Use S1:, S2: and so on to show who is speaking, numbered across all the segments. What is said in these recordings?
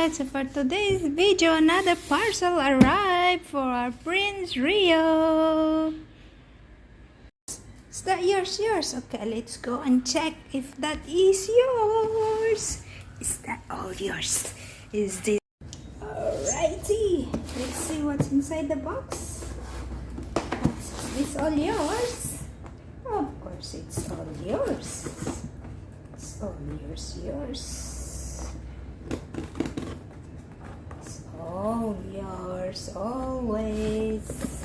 S1: Alright, so for today's video, another parcel arrived for our Prince Rio. Is that yours? Okay, let's go and check if that is yours. Is that all yours? Is this? Alrighty, let's see what's inside the box. Is this all yours? Of course, it's all yours. It's all yours. It's all yours, always.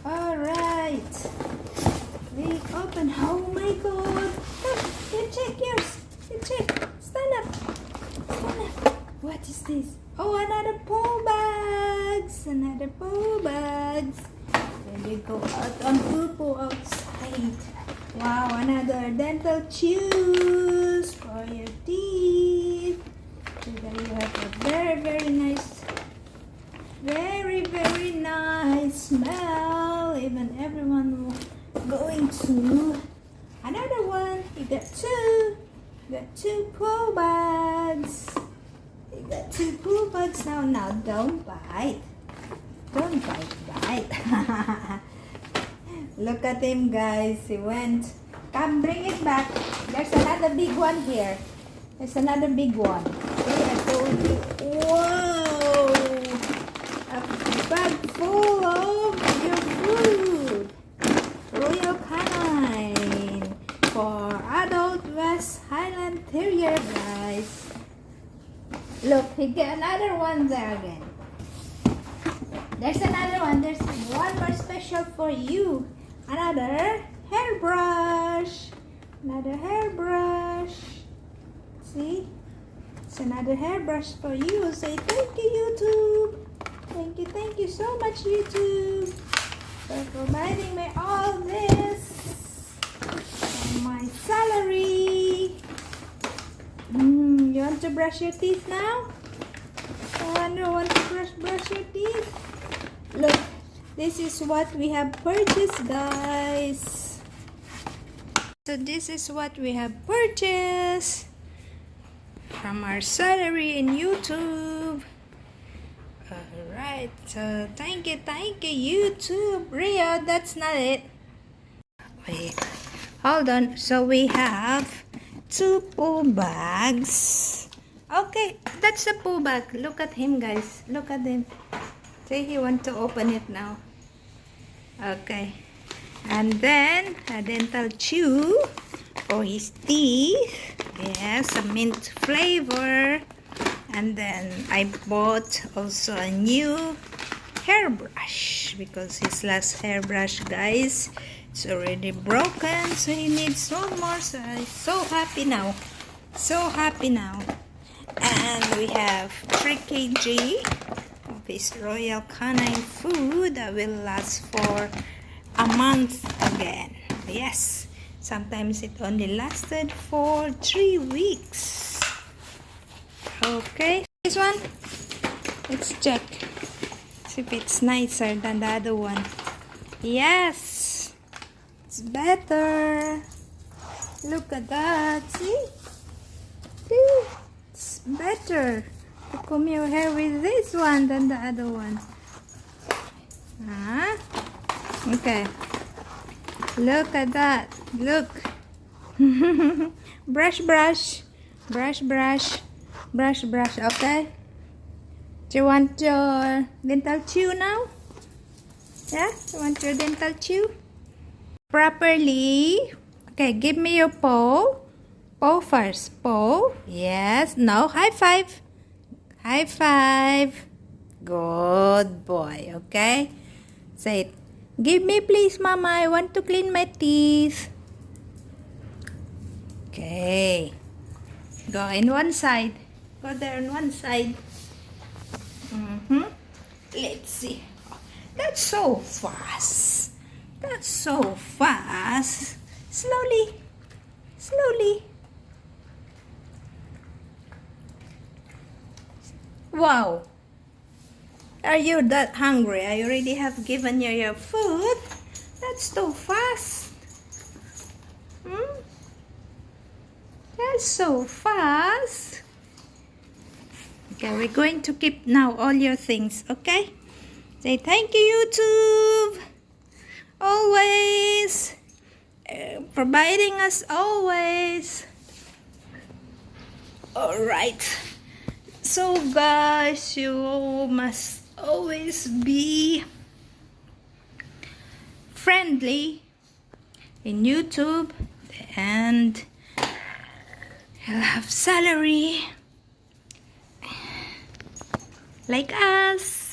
S1: Alright. We open. Oh my god. You check yours. You check. Stand up. Stand up. What is this? Oh, another poo bags. Another poo bags. When we go out on poo outside. Wow, another dental chews for your teeth. So that you have a very nice smell. Even everyone going to another one. You got two. You got two poo bags. You got two poo bags now. Now don't bite. Don't bite. Look at him, guys. He went. Come, bring it back. There's another big one here. There's another big one. See, I told you. Whoa! A bag full of your food. Royal Canine for adult West Highland Terrier, guys. Look, he got another one there again. There's another one. There's one more special for you. Another hairbrush. Another hairbrush. See? It's another hairbrush for you. Say thank you, YouTube. Thank you so much, YouTube, for providing me all this from my salary. You want to brush your teeth now? Want to brush your teeth? Look, this is what we have purchased, guys. So this is what we have purchased from our salary in YouTube. Alright, so thank you, YouTube. Rio, that's not it. Wait, hold on. So we have two poo bags. Okay, that's a poo bag. Look at him, guys. Look at him. See, he wants to open it now. Okay. And then a dental chew for his teeth. Yes, a mint flavor. And then I bought also a new hairbrush because his last hairbrush, guys, it's already broken. So he needs one more. So I'm so happy now. And we have 3 kg of his Royal Canine food that will last for a month again. Yes, sometimes it only lasted for 3 weeks. Okay, this one, let's check. See if it's nicer than the other one. Yes, it's better. Look at that, see? It's better to comb your hair with this one than the other one. Okay. Look at that. Look. Brush. Okay. Do you want your dental chew now? Yeah? You want your dental chew? Properly. Okay, give me your paw. Paw first. Paw. Yes. No. High five. Good boy. Okay. Say it. Give me please, Mama. I want to clean my teeth. Okay. Go in one side. Go there on one side. Let's see. That's so fast. Slowly. Wow. Are you that hungry? I already have given you your food. That's too fast. That's so fast. Okay, we're going to keep now all your things, okay? Say thank you, YouTube. Always. Providing us always. Alright. So guys, you must always be friendly in YouTube and you'll have salary like us.